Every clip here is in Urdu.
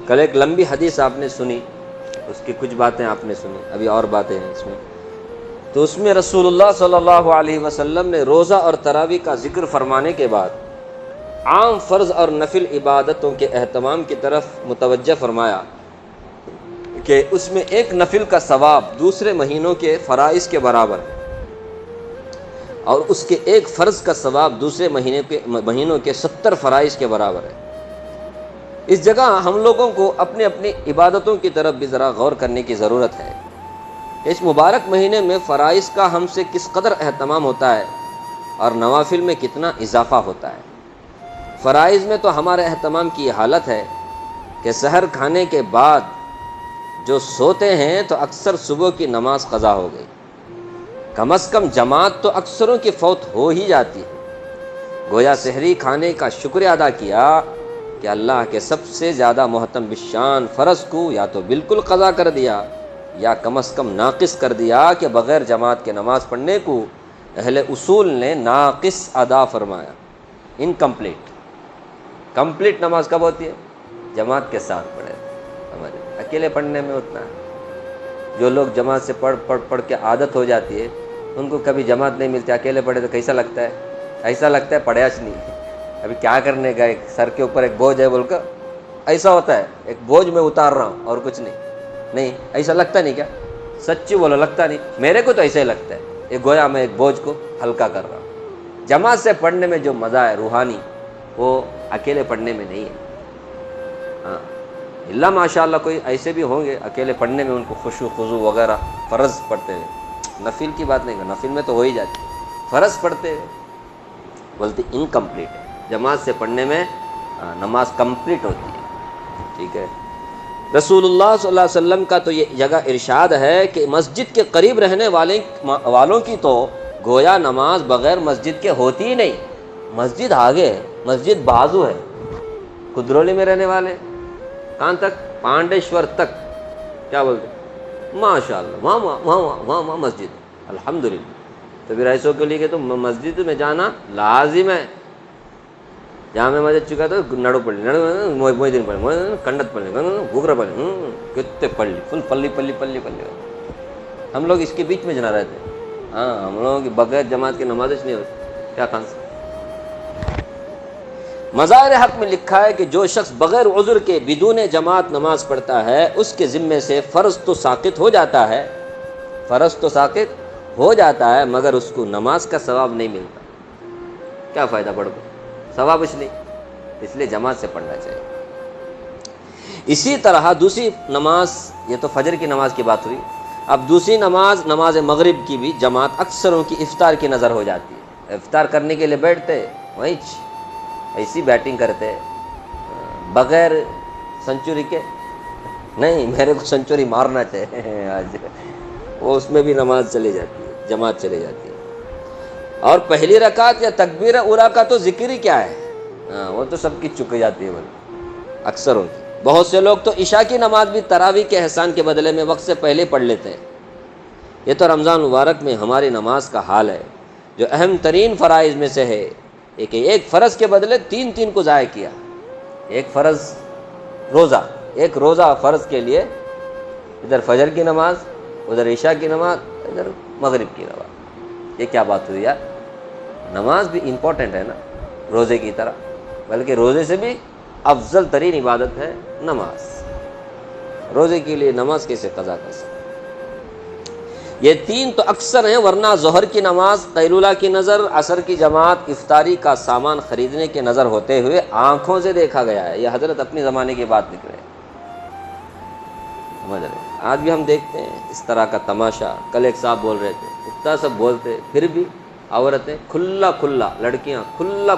کل ایک لمبی حدیث آپ نے سنی، اس کی کچھ باتیں آپ نے سنی، ابھی اور باتیں ہیں اس میں. تو اس میں رسول اللہ صلی اللہ علیہ وسلم نے روزہ اور تراویح کا ذکر فرمانے کے بعد عام فرض اور نفل عبادتوں کے اہتمام کی طرف متوجہ فرمایا کہ اس میں ایک نفل کا ثواب دوسرے مہینوں کے فرائض کے برابر ہے، اور اس کے ایک فرض کا ثواب دوسرے مہینوں کے 70 فرائض کے برابر ہے. اس جگہ ہم لوگوں کو اپنی اپنی عبادتوں کی طرف بھی ذرا غور کرنے کی ضرورت ہے. اس مبارک مہینے میں فرائض کا ہم سے کس قدر اہتمام ہوتا ہے اور نوافل میں کتنا اضافہ ہوتا ہے. فرائض میں تو ہمارے اہتمام کی یہ حالت ہے کہ سحر کھانے کے بعد جو سوتے ہیں تو اکثر صبح کی نماز قضا ہو گئی. کم از کم جماعت تو اکثروں کی فوت ہو ہی جاتی ہے. گویا سحری کھانے کا شکریہ ادا کیا کہ اللہ کے سب سے زیادہ محترم بالشان فرض کو یا تو بالکل قضا کر دیا یا کم از کم ناقص کر دیا کہ بغیر جماعت کے نماز پڑھنے کو اہل اصول نے ناقص ادا فرمایا، انکمپلیٹ. کمپلیٹ نماز کب ہوتی ہے؟ جماعت کے ساتھ پڑھے. اکیلے پڑھنے میں اتنا ہے. جو لوگ جماعت سے پڑھ کے عادت ہو جاتی ہے، ان کو کبھی جماعت نہیں ملتی، اکیلے پڑھے تو کیسا لگتا ہے؟ ایسا لگتا ہے پڑھیاش نہیں ہے. ابھی کیا کرنے کا، ایک سر کے اوپر ایک بوجھ ہے بول کر ایسا ہوتا ہے، ایک بوجھ میں اتار رہا ہوں اور کچھ نہیں. ایسا لگتا نہیں کیا؟ سچی بولو، لگتا نہیں؟ میرے کو تو ایسا ہی لگتا ہے، ایک گویا میں ایک بوجھ کو ہلکا کر رہا ہوں. جماعت سے پڑھنے میں جو مزہ ہے روحانی، وہ اکیلے پڑھنے میں نہیں ہے. ہاں اللہ ماشاء اللہ کوئی ایسے بھی ہوں گے اکیلے پڑھنے میں ان کو خشوع خضوع وغیرہ فرض پڑھتے ہوئے، نفل کی بات نہیں کر، نفل میں تو ہو ہی جاتی، فرض پڑھتے ہوئے بولتے انکمپلیٹ ہے. جماعت سے پڑھنے میں نماز کمپلیٹ ہوتی ہے. ٹھیک ہے. رسول اللہ صلی اللہ علیہ وسلم کا تو یہ جگہ ارشاد ہے کہ مسجد کے قریب رہنے والوں کی تو گویا نماز بغیر مسجد کے ہوتی ہی نہیں. مسجد آگے ہے، مسجد بازو ہے. کدرولی میں رہنے والے کہاں تک؟ پانڈیشور تک. کیا بولتے؟ ماشاء اللہ وہاں مسجد ہے، الحمدللہ. تو پھر ایسوں کے لیے کہ تو مسجد میں جانا لازم ہے. جامع مسجد چکا تو نڑو پڑھ لی، موئی دن پڑھ لی، کنڈت پڑھ لی، گھوگرا پڑھ لی، کتنے پڑھ لی، فل پلی. ہم لوگ اس کے بیچ میں جنا رہتے ہیں. ہاں ہم لوگوں کی بغیر جماعت کی نماز نہیں ہوتی. کیا خان سے مظاہر حق میں لکھا ہے کہ جو شخص بغیر عذر کے بدون جماعت نماز پڑھتا ہے اس کے ذمے سے فرض تو ساقط ہو جاتا ہے، مگر اس کو نماز کا ثواب نہیں ملتا. کیا فائدہ پڑھ کو؟ ثواب اس لیے جماعت سے پڑھنا چاہیے. اسی طرح دوسری نماز، یہ تو فجر کی نماز کی بات ہوئی. اب دوسری نماز مغرب کی بھی جماعت اکثروں کی افطار کی نظر ہو جاتی ہے. افطار کرنے کے لیے بیٹھتے وہیں ایسی بیٹنگ کرتے بغیر سنچری کے. نہیں، میرے کو سنچری مارنا چاہیے آج. وہ اس میں بھی نماز چلی جاتی ہے، جماعت چلی جاتی ہے. اور پہلی رکعت یا تکبیر اولیٰ کا تو ذکر ہی کیا ہے، وہ تو سب کی چک جاتی ہے اکثروں کی. بہت سے لوگ تو عشاء کی نماز بھی تراویح کے احسان کے بدلے میں وقت سے پہلے پڑھ لیتے ہیں. یہ تو رمضان مبارک میں ہماری نماز کا حال ہے، جو اہم ترین فرائض میں سے ہے. ایک فرض کے بدلے تین کو ضائع کیا. ایک فرض روزہ، ایک روزہ فرض کے لیے ادھر فجر کی نماز، ادھر عشاء کی نماز، ادھر مغرب کی نماز. یہ کیا بات ہوئی یار؟ نماز بھی امپورٹنٹ ہے نا روزے کی طرح، بلکہ روزے سے بھی افضل ترین عبادت ہے نماز. روزے کے لیے نماز کیسے قضا کر سکتے؟ یہ تین تو اکثر ہیں، ورنہ ظہر کی نماز قیلولہ کی نظر، عصر کی جماعت افطاری کا سامان خریدنے کے نظر ہوتے ہوئے آنکھوں سے دیکھا گیا ہے. یہ حضرت اپنی زمانے کی بات لکھ رہے ہیں، سمجھ رہے ہیں. آج بھی ہم دیکھتے ہیں اس طرح کا تماشا. کل ایک صاحب بول رہے تھے، اتنا سب بولتے پھر بھی عورتیں کھلا لڑکیاں کھلا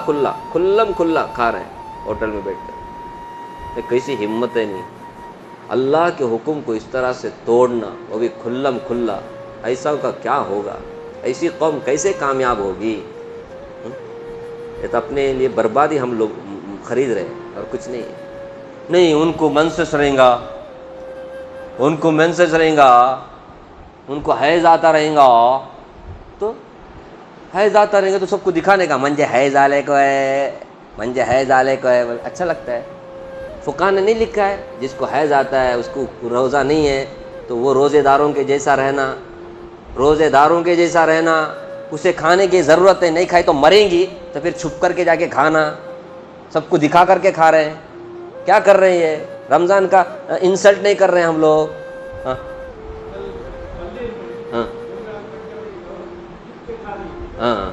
کھا رہے ہیں ہوٹل میں بیٹھ کر. کیسی ہمت ہے نہیں اللہ کے حکم کو اس طرح سے توڑنا، وہ بھی کھلا. ایسا کا کیا ہوگا؟ ایسی قوم کیسے کامیاب ہوگی؟ یہ تو اپنے لیے بربادی ہم لوگ خرید رہے ہیں اور کچھ نہیں ہے. نہیں، ان کو منسس رہیں گا، ان کو حیض آتا رہیں گا، تو حیض آتا رہیں گا تو سب کو دکھانے کا منجے حیض آلے کو ہے. اچھا لگتا ہے. فقہ نے نہیں لکھا ہے جس کو حیض آتا ہے اس کو روزہ نہیں ہے تو وہ روزے داروں کے جیسا رہنا، روزے داروں کے جیسا رہنا، اسے کھانے کی ضرورت ہے، نہیں کھائی تو مریں گی تو پھر چھپ کر کے جا کے کھانا، سب کو دکھا کر کے کھا رہے ہیں، کیا کر رہے ہیں یہ؟ رمضان کا انسلٹ نہیں کر رہے ہیں ہم لوگ؟ ہاں ہاں ہاں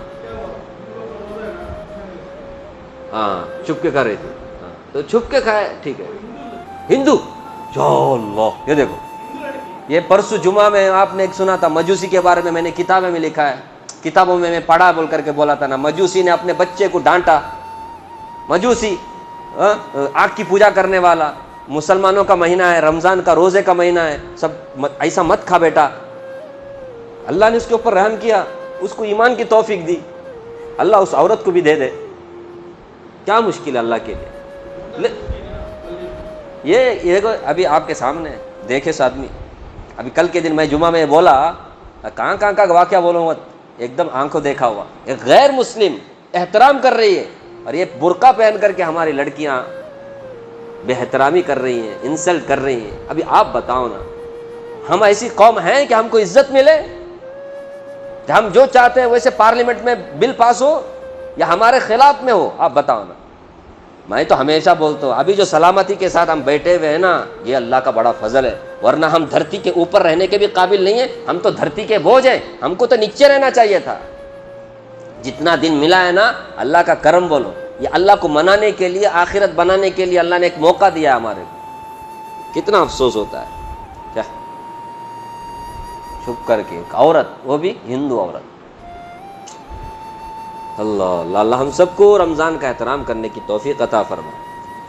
ہاں چھپ کے کھا رہی تھی، ہاں تو چھپ کے کھائے، ٹھیک ہے۔ ہندو، یا اللہ، یہ دیکھو، یہ پرسوں جمعہ میں آپ نے ایک سنا تھا مجوسی کے بارے میں نے کتابیں میں لکھا ہے، کتابوں میں پڑھا بول کر کے بولا تھا نا، مجوسی نے اپنے بچے کو ڈانٹا، مجوسی آگ کی پوجا کرنے والا، مسلمانوں کا مہینہ ہے، رمضان کا روزے کا مہینہ ہے، سب ایسا مت کھا بیٹا۔ اللہ نے اس کے اوپر رحم کیا، اس کو ایمان کی توفیق دی، اللہ اس عورت کو بھی دے دے، کیا مشکل ہے اللہ کے لیے؟ یہ ابھی آپ کے سامنے دیکھے سو آدمی، ابھی کل کے دن میں جمعہ میں بولا، کہاں کا واقعہ بولوں مت، ایک دم آنکھوں دیکھا ہوا، ایک غیر مسلم احترام کر رہی ہے اور یہ برقع پہن کر کے ہماری لڑکیاں بے احترامی کر رہی ہیں، انسلٹ کر رہی ہیں۔ ابھی آپ بتاؤ نا، ہم ایسی قوم ہیں کہ ہم کو عزت ملے کہ ہم جو چاہتے ہیں ویسے پارلیمنٹ میں بل پاس ہو یا ہمارے خلاف میں ہو؟ آپ بتاؤ نا۔ میں تو ہمیشہ بولتا ہوں، ابھی جو سلامتی کے ساتھ ہم بیٹھے ہوئے ہیں نا، یہ اللہ کا بڑا فضل ہے، ورنہ ہم دھرتی کے اوپر رہنے کے بھی قابل نہیں ہیں، ہم تو دھرتی کے بوجھ ہیں، ہم کو تو نیچے رہنا چاہیے تھا۔ جتنا دن ملا ہے نا، اللہ کا کرم بولو، یہ اللہ کو منانے کے لیے، آخرت بنانے کے لیے اللہ نے ایک موقع دیا ہمارے کو، کتنا افسوس ہوتا ہے۔ کیا چھپ کر کے ایک عورت، وہ بھی ہندو عورت، اللہ اللہ ہم سب کو رمضان کا احترام کرنے کی توفیق عطا فرمائے۔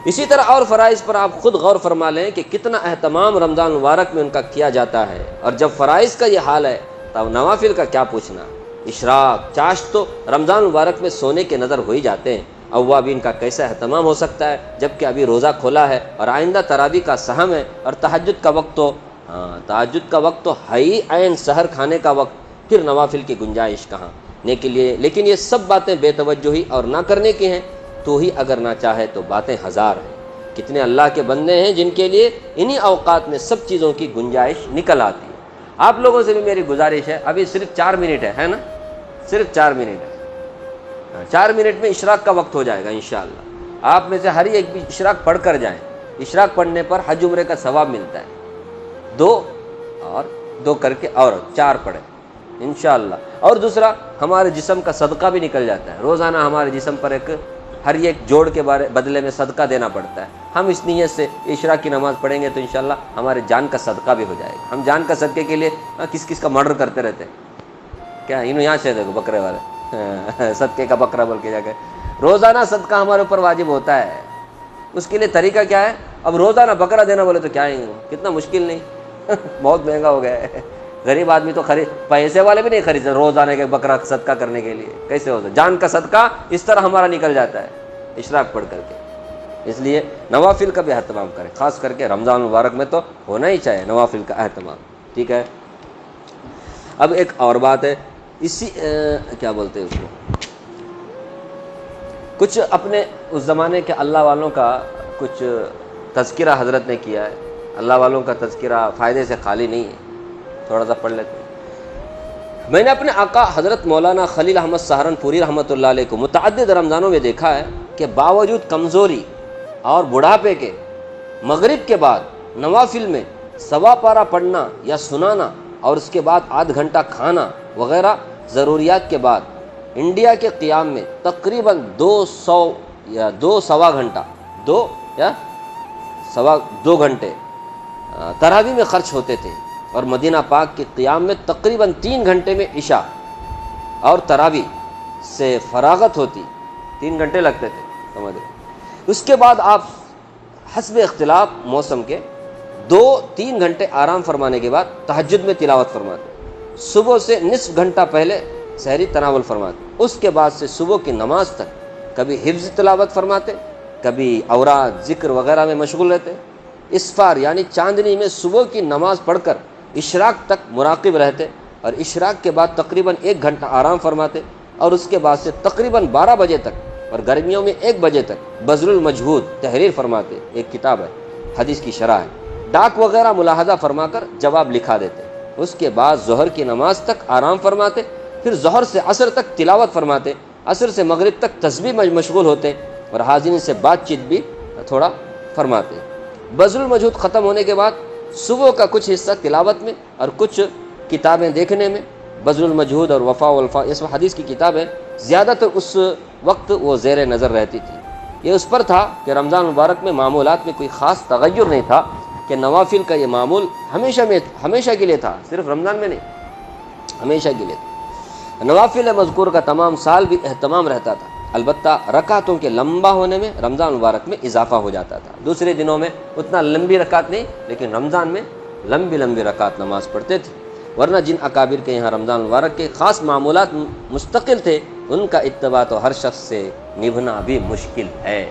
اسی طرح اور فرائض پر آپ خود غور فرما لیں کہ کتنا اہتمام رمضان مبارک میں ان کا کیا جاتا ہے، اور جب فرائض کا یہ حال ہے تب نوافل کا کیا پوچھنا۔ اشراق، چاشت تو رمضان مبارک میں سونے کے نظر ہو ہی جاتے ہیں، اوابین کا کیسا اہتمام ہو سکتا ہے جبکہ ابھی روزہ کھولا ہے اور آئندہ تراویح کا سحم ہے، اور تہجد کا وقت تو تہجد کا وقت تو ہے ہی عین سحر کھانے کا وقت، پھر نوافل کی گنجائش کہاں نے کے لیے۔ لیکن یہ سب باتیں بے توجہی اور نہ کرنے کی ہیں، تو ہی اگر نہ چاہے تو باتیں ہزار ہیں۔ کتنے اللہ کے بندے ہیں جن کے لیے انہی اوقات میں سب چیزوں کی گنجائش نکل آتی ہے۔ آپ لوگوں سے بھی میری گزارش ہے، ابھی صرف 4 منٹ ہے نا، صرف 4 منٹ ہے، 4 منٹ میں اشراق کا وقت ہو جائے گا انشاءاللہ۔ آپ میں سے ہر ایک بھی اشراق پڑھ کر جائیں، اشراق پڑھنے پر حج عمرے کا ثواب ملتا ہے، 2 کر کے اور 4 پڑھیں انشاءاللہ۔ اور دوسرا، ہمارے جسم کا صدقہ بھی نکل جاتا ہے، روزانہ ہمارے جسم پر ہر ایک جوڑ کے بدلے میں صدقہ دینا پڑتا ہے۔ ہم اس نیت سے عشاء کی نماز پڑھیں گے تو انشاءاللہ ہمارے جان کا صدقہ بھی ہو جائے گا۔ ہم جان کا صدقے کے لیے کس کا مرڈر کرتے رہتے ہیں، کیا انہوں یہاں سے دیکھو بکرے والے صدقے کا بکرا بول کے جا کے، روزانہ صدقہ ہمارے اوپر واجب ہوتا ہے۔ اس کے لیے طریقہ کیا ہے؟ اب روزانہ بکرا دینا بولے تو کیا ہے، کتنا مشکل نہیں بہت مہنگا ہو گیا ہے، غریب آدمی تو پیسے والے بھی نہیں خریدتے روزانہ کے بکرا صدقہ کرنے کے لیے، کیسے ہوتا ہے؟ جان کا صدقہ اس طرح ہمارا نکل جاتا ہے اشراق پڑھ کر کے۔ اس لیے نوافل کا بھی اہتمام کریں، خاص کر کے رمضان مبارک میں تو ہونا ہی چاہیے نوافل کا اہتمام، ٹھیک ہے۔ اب ایک اور بات ہے، اسی کیا بولتے ہیں اس کو، کچھ اپنے اس زمانے کے اللہ والوں کا کچھ تذکرہ حضرت نے کیا ہے۔ اللہ والوں کا تذکرہ فائدے سے خالی نہیں ہے، تھوڑا سا پڑھ لیتے ہیں۔ میں نے اپنے آقا حضرت مولانا خلیل احمد سہارنپوری رحمۃ اللہ علیہ کو متعدد رمضانوں میں دیکھا ہے کہ باوجود کمزوری اور بڑھاپے کے مغرب کے بعد نوافل میں 1.25 پارہ پڑھنا یا سنانا، اور اس کے بعد آدھ گھنٹہ کھانا وغیرہ ضروریات کے بعد انڈیا کے قیام میں تقریباً 200 یا 2.25 گھنٹہ 2 گھنٹے تراویح میں خرچ ہوتے تھے، اور مدینہ پاک کے قیام میں تقریباً 3 گھنٹے میں عشاء اور تراویح سے فراغت ہوتی، 3 گھنٹے لگتے تھے سمجھ رہے۔ اس کے بعد آپ حسب اختلاف موسم کے 2-3 گھنٹے آرام فرمانے کے بعد تہجد میں تلاوت فرماتے، صبح سے نصف گھنٹہ پہلے سحری تناول فرماتے، اس کے بعد سے صبح کی نماز تک کبھی حفظ تلاوت فرماتے، کبھی اوراد ذکر وغیرہ میں مشغول رہتے، اسفار یعنی چاندنی میں صبح کی نماز پڑھ کر اشراق تک مراقب رہتے، اور اشراق کے بعد تقریباً 1 گھنٹہ آرام فرماتے، اور اس کے بعد سے تقریباً 12 بجے تک اور گرمیوں میں 1 بجے تک بذل المجہود تحریر فرماتے، ایک کتاب ہے، حدیث کی شرح ہے، ڈاک وغیرہ ملاحظہ فرما کر جواب لکھا دیتے، اس کے بعد ظہر کی نماز تک آرام فرماتے، پھر ظہر سے عصر تک تلاوت فرماتے، عصر سے مغرب تک تسبیح میں مشغول ہوتے اور حاضرین سے بات چیت بھی تھوڑا فرماتے۔ بذل المجہود ختم ہونے کے بعد صبح کا کچھ حصہ تلاوت میں اور کچھ کتابیں دیکھنے میں۔ بذل المجہود اور وفا والفا اس حدیث کی کتاب ہے، زیادہ تر اس وقت وہ زیر نظر رہتی تھی۔ یہ اس پر تھا کہ رمضان مبارک میں معمولات میں کوئی خاص تغیر نہیں تھا، کہ نوافل کا یہ معمول ہمیشہ کے لیے تھا، صرف رمضان میں نہیں، ہمیشہ کے لیے تھا۔ نوافل مذکور کا تمام سال بھی اہتمام رہتا تھا، البتہ رکعتوں کے لمبا ہونے میں رمضان مبارک میں اضافہ ہو جاتا تھا۔ دوسرے دنوں میں اتنا لمبی رکعت نہیں، لیکن رمضان میں لمبی رکعت نماز پڑھتے تھے، ورنہ جن اکابر کے یہاں رمضان مبارک کے خاص معمولات مستقل تھے، ان کا اتباع تو ہر شخص سے نبھنا بھی مشکل ہے۔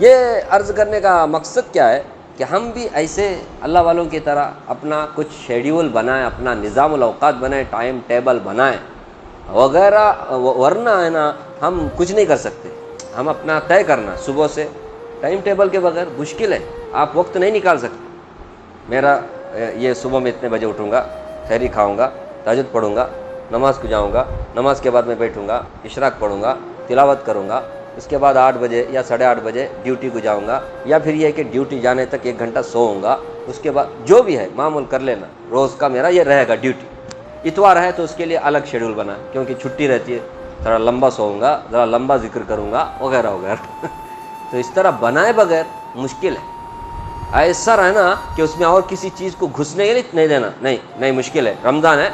یہ عرض کرنے کا مقصد کیا ہے کہ ہم بھی ایسے اللہ والوں کی طرح اپنا کچھ شیڈیول بنائیں، اپنا نظام الاوقات بنائیں، ٹائم ٹیبل بنائیں وغیرہ، ورنہ ہے نا ہم کچھ نہیں کر سکتے۔ ہم اپنا طے کرنا صبح سے ٹائم ٹیبل کے بغیر مشکل ہے، آپ وقت نہیں نکال سکتے۔ میرا یہ صبح میں اتنے بجے اٹھوں گا، سحری کھاؤں گا، تہجد پڑھوں گا، نماز کو جاؤں گا، نماز کے بعد میں بیٹھوں گا، اشراق پڑھوں گا، تلاوت کروں گا، اس کے بعد 8 بجے یا 8:30 بجے ڈیوٹی کو جاؤں گا، یا پھر یہ کہ ڈیوٹی جانے تک 1 گھنٹہ سوؤں گا، اس کے بعد جو بھی ہے معمول کر لینا، روز کا میرا یہ رہے گا ڈیوٹی۔ اتوار ہے تو اس کے لیے الگ شیڈول بنا، کیونکہ چھٹی رہتی ہے، تھوڑا لمبا سوؤں گا، ذرا لمبا ذکر کروں گا وغیرہ وغیرہ۔ تو اس طرح بنائے بغیر مشکل ہے، ایسا رہنا کہ اس میں اور کسی چیز کو گھسنے نہیں دینا، نہیں مشکل ہے۔ رمضان ہے،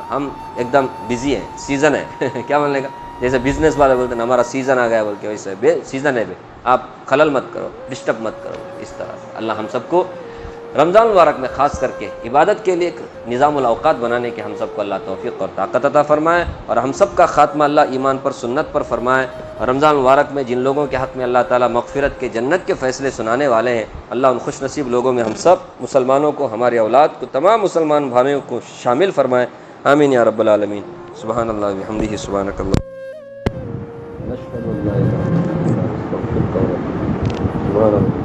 ہم ایک دم بزی ہیں، سیزن ہے کیا بولنے کا، جیسے بزنس والے بولتے ہیں ہمارا سیزن آ گیا بول کے، ویسے سیزن ہے، آپ خلل مت کرو، ڈسٹرب مت کرو۔ اس طرح سے اللہ ہم سب کو رمضان مبارک میں خاص کر کے عبادت کے لیے ایک نظام الاوقات بنانے کے ہم سب کو اللہ توفیق اور طاقت عطا فرمائے، اور ہم سب کا خاتمہ اللہ ایمان پر سنت پر فرمائے۔ اور رمضان مبارک میں جن لوگوں کے حق میں اللہ تعالیٰ مغفرت کے جنت کے فیصلے سنانے والے ہیں، اللہ ان خوش نصیب لوگوں میں ہم سب مسلمانوں کو، ہماری اولاد کو، تمام مسلمان بھائیوں کو شامل فرمائے، آمین یا رب العالمین۔ سبحان اللہ بحمدہ، سبحانک اللہ، نشہد ان لا الہ الا انت، نستغفرک و نتوب الیک۔ سبحان اللہ۔